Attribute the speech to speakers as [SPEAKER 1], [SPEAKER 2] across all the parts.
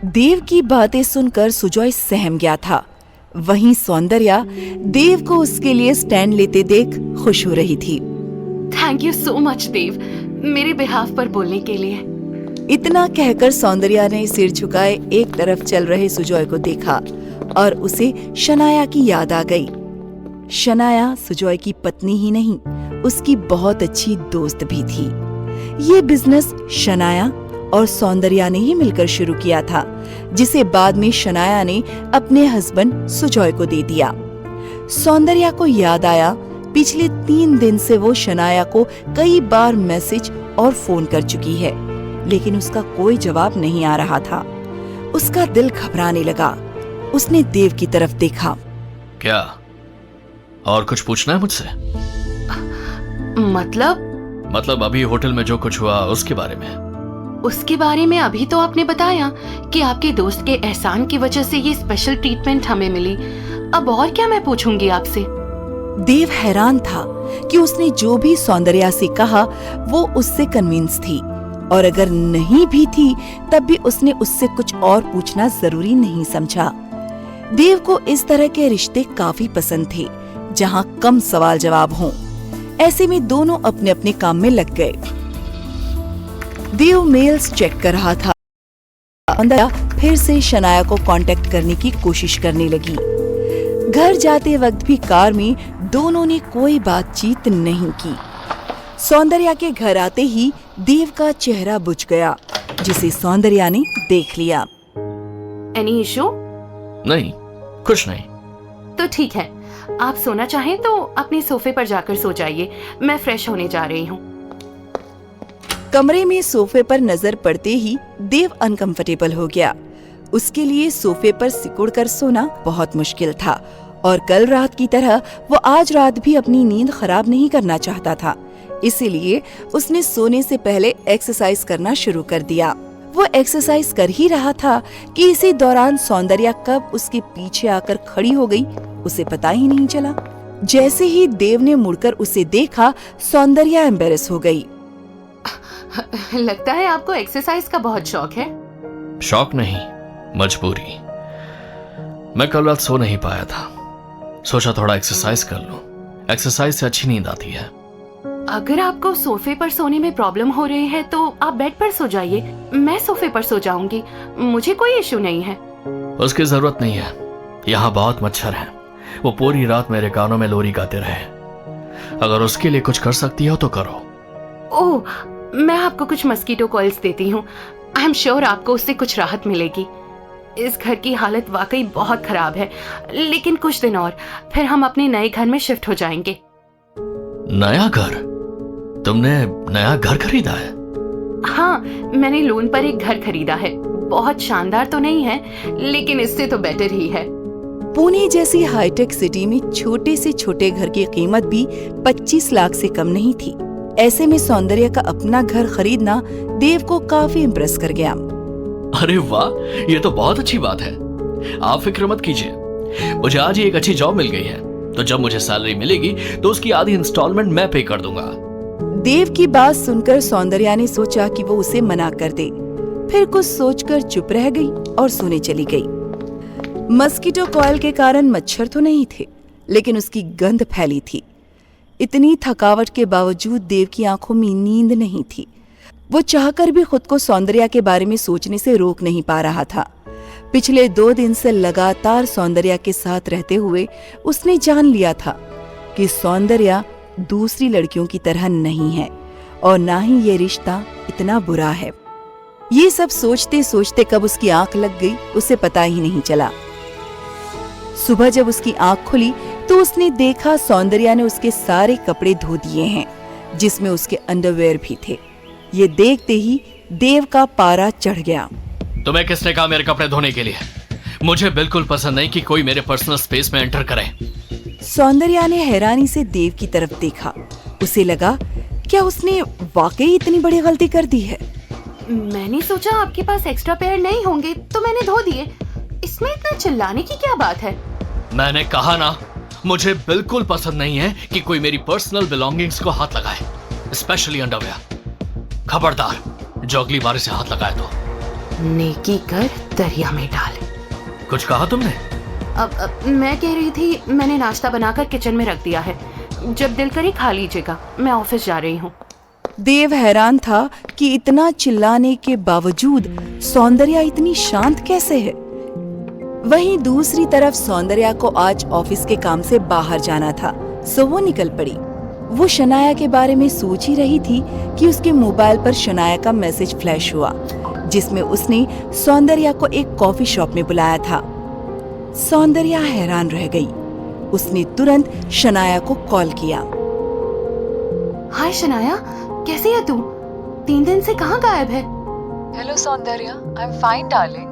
[SPEAKER 1] देव की बातें सुनकर सुजॉय सहम गया था। वहीं सौंदर्या देव को उसके लिए स्टैंड लेते देख खुश हो रही थी।
[SPEAKER 2] थैंक यू सो मच देव, मेरे बिहाफ पर बोलने के लिए।
[SPEAKER 1] इतना कहकर सौंदर्या ने सिर झुकाए एक तरफ चल रहे सुजॉय को देखा और उसे शनाया की याद आ गई। शनाया सुजॉय की पत्नी ही नहीं, उसकी बहुत अच्छी दोस्त भी थी। ये बिजनेस शनाया और सौंदर्या ने ही मिलकर शुरू किया था, जिसे बाद में शनाया ने अपने हस्बैंड सुजॉय को दे दिया। सौंदर्या को याद आया पिछले 3 दिन से वो शनाया को कई बार मैसेज और फोन कर चुकी है, लेकिन उसका कोई जवाब नहीं आ रहा था। उसका दिल घबराने लगा। उसने देव की तरफ देखा।
[SPEAKER 3] क्या और कुछ पूछना है मुझसे?
[SPEAKER 2] मतलब
[SPEAKER 3] अभी होटल में जो कुछ हुआ उसके बारे में।
[SPEAKER 2] उसके बारे में अभी तो आपने बताया कि आपके दोस्त के एहसान की वजह से ये स्पेशल ट्रीटमेंट हमें मिली। अब और क्या मैं पूछूंगी आपसे?
[SPEAKER 1] देव हैरान था कि उसने जो भी सौंदर्या से कहा वो उससे कन्विंस थी, और अगर नहीं भी थी तब भी उसने उससे कुछ और पूछना जरूरी नहीं समझा। देव को इस तरह के रिश्ते काफी पसंद थे, जहाँ कम सवाल जवाब हों। ऐसे में दोनों अपने अपने काम में लग गए। देव मेल्स चेक कर रहा था। सौंदर्या फिर से शनाया को कांटेक्ट करने की कोशिश करने लगी। घर जाते वक्त भी कार में दोनों ने कोई बातचीत नहीं की। सौंदर्या के घर आते ही देव का चेहरा बुझ गया, जिसे सौंदर्या ने देख लिया।
[SPEAKER 2] Any issue?
[SPEAKER 3] नहीं, कुछ नहीं।
[SPEAKER 2] तो ठीक है, आप सोना चाहें तो अपने सोफे पर जाकर सो जाइए, मैं फ्रेश होने जा रही हूँ।
[SPEAKER 1] कमरे में सोफे पर नजर पड़ते ही देव अनकंफर्टेबल हो गया। उसके लिए सोफे पर सिकुड़कर सोना बहुत मुश्किल था, और कल रात की तरह वो आज रात भी अपनी नींद खराब नहीं करना चाहता था। इसीलिए उसने सोने से पहले एक्सरसाइज करना शुरू कर दिया। वो एक्सरसाइज कर ही रहा था कि इसी दौरान सौंदर्या कब उसके पीछे आकर खड़ी हो गई, उसे पता ही नहीं चला। जैसे ही देव ने मुड़कर उसे देखा, सौंदर्या एम्बेरस हो गई।
[SPEAKER 2] लगता है आपको एक्सरसाइज का बहुत शौक है।
[SPEAKER 3] शौक नहीं, मजबूरी। मैं कल रात सो नहीं पाया था, सोचा थोड़ा एक्सरसाइज कर लूं। एक्सरसाइज से अच्छी नींद आती है।
[SPEAKER 2] अगर आपको सोफे पर सोने में प्रॉब्लम हो रही है तो आप बेड पर सो जाइए, मैं सोफे पर सो जाऊंगी, मुझे कोई इशू नहीं है।
[SPEAKER 3] उसकी जरूरत नहीं है, यहाँ बहुत मच्छर हैं। वो पूरी रात मेरे कानों में लोरी गाते रहे। अगर उसके लिए कुछ कर सकती हो तो करो।
[SPEAKER 2] ओह, मैं आपको कुछ मस्कीटो कॉइल्स देती हूँ। आई एम श्योर आपको उससे कुछ राहत मिलेगी। इस घर की हालत वाकई बहुत खराब है, लेकिन कुछ दिन और फिर हम अपने नए घर में शिफ्ट हो जाएंगे।
[SPEAKER 3] नया घर? तुमने नया घर खरीदा है?
[SPEAKER 2] हाँ, मैंने लोन पर एक घर खरीदा है। बहुत शानदार तो नहीं है, लेकिन इससे तो बेटर ही है।
[SPEAKER 1] पुणे जैसी हाईटेक सिटी में छोटे से छोटे घर की कीमत भी 25 लाख से कम नहीं थी। ऐसे में सौंदर्या का अपना घर खरीदना देव को काफी इम्प्रेस कर गया।
[SPEAKER 3] अरे वाह, ये तो बहुत अच्छी बात है। आप फिक्र मत कीजिए, मुझे आज ही एक अच्छी जॉब मिल गई है, तो जब मुझे सैलरी मिलेगी तो उसकी आधी इंस्टॉलमेंट मैं पे कर दूंगा।
[SPEAKER 1] देव की बात सुनकर सौंदर्या ने सोचा कि वो उसे मना कर दे, फिर कुछ सोचकर चुप रह गई और सोने चली गई। मस्कीटो कॉइल के कारण मच्छर तो नहीं थे, लेकिन उसकी गंध फैली थी। इतनी थकावट के बावजूद देव की आंखों में नींद नहीं थी। वो चाहकर भी खुद को सौंदर्या के बारे में सोचने से रोक नहीं पा रहा था। पिछले 2 दिन से लगातार सौंदर्या के साथ रहते हुए उसने जान लिया था कि सौंदर्या दूसरी लड़कियों की तरह नहीं है, और ना ही ये रिश्ता इतना बुरा है। ये सब सोचते सोचते कब उसकी आंख लग गई उसे पता ही नहीं चला। सुबह जब उसकी आंख खुली तो उसने देखा सौंदर्या ने उसके सारे कपड़े धो दिए हैं, जिसमें उसके अंडरवेयर भी थे। ये देखते ही देव का पारा चढ़ गया।
[SPEAKER 3] तुम्हें किसने कहा मेरे कपड़े धोने के लिए? मुझे बिल्कुल पसंद नहीं कि कोई मेरे पर्सनल स्पेस में एंटर करे।
[SPEAKER 1] सौंदर्या ने हैरानी से देव की तरफ देखा। उसे लगा, क्या उसने वाकई इतनी बड़ी गलती कर दी है?
[SPEAKER 2] मैंने सोचा आपके पास एक्स्ट्रा पेयर नहीं होंगे तो मैंने धो दिए। इसमें इतना चिल्लाने की क्या बात है?
[SPEAKER 3] मैंने कहा ना, मुझे बिल्कुल पसंद नहीं है कि कोई मेरी पर्सनल बिलोंगिंग्स को हाथ लगाए, स्पेशली अंडरवेयर। खबरदार, जो अगली बार इसे हाथ लगाए तो।
[SPEAKER 2] नेकी कर दरिया में डाल।
[SPEAKER 3] कुछ कहा तुमने?
[SPEAKER 2] अब मैं कह रही थी, मैंने नाश्ता बनाकर किचन में रख दिया है, जब दिल करे खा लीजिएगा, मैं ऑफिस जा रही हूँ।
[SPEAKER 1] देव हैरान था कि इतना चिल्लाने के बावजूद सौंदर्या इतनी शांत कैसे है। वहीं दूसरी तरफ सौंदर्या को आज ऑफिस के काम से बाहर जाना था, सो वो निकल पड़ी। वो शनाया के बारे में सोच ही रही थी कि उसके मोबाइल पर शनाया का मैसेज फ्लैश हुआ, जिसमें उसने सौंदर्या को एक कॉफी शॉप में बुलाया था। सौंदर्या हैरान रह गई। उसने तुरंत शनाया को कॉल किया।
[SPEAKER 2] हाय शनाया, कैसी है तू? 3 दिन से कहाँ गायब है?
[SPEAKER 4] Hello Soundarya, I am fine darling.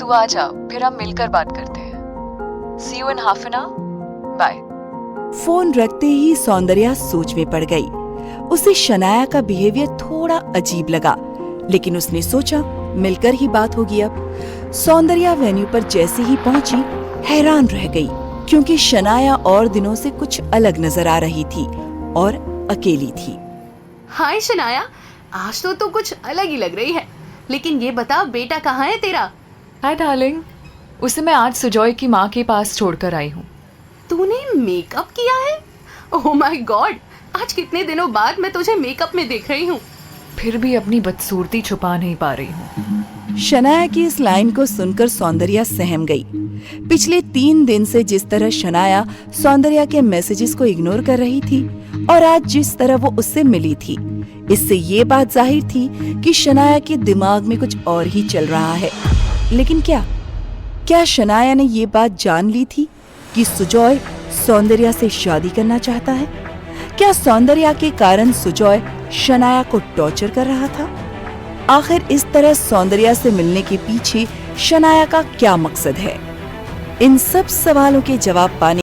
[SPEAKER 4] तू आ जा, फिर हम मिलकर बात करते हैं। See you in half an hour, bye.
[SPEAKER 1] Phone रखते ही सौंदर्या सोच में पड़ गई। उसे शनाया का बिहेवियर थोड़ा अजीब लगा, लेकिन उसने सोचा मिलकर ही बात होगी। अब सौंदर्या वेन्यू पर जैसे ही पहुंची हैरान रह गई, क्योंकि शनाया और दिनों से कुछ अलग नजर आ रही थी और अकेली थी।
[SPEAKER 2] हाय शनाया, आज तो तू कुछ अलग ही लग रही है, लेकिन ये बता बेटा कहाँ है तेरा?
[SPEAKER 4] हाय डार्लिंग, उसे मैं आज सुजॉय की माँ के पास छोड़कर आई हूँ।
[SPEAKER 2] तूने मेकअप किया है? ओह माय गॉड, आज कितने दिनों बाद मैं तुझे मेकअप में देख रही हूँ।
[SPEAKER 4] फिर भी अपनी बदसूरती छुपा नहीं पा रही हूँ।
[SPEAKER 1] शनाया की इस लाइन को सुनकर सौंदर्या सहम गई। पिछले 3 दिन से जिस तरह शनाया सौंदर्या के मैसेजेस को इग्नोर कर रही थी और आज जिस तरह वो उससे मिली थी, इससे ये बात जाहिर थी कि शनाया के दिमाग में कुछ और ही चल रहा है। लेकिन क्या शनाया ने ये बात जान ली थी कि सुजॉय सौंदर्या से शादी करना चाहता है? क्या सौंदर्या के कारण सुजॉय शनाया को टॉर्चर कर रहा था? आखिर इस तरह सौंदर्या से मिलने के पीछे शनाया का क्या मकसद है? इन सब सवालों के जवाब पाने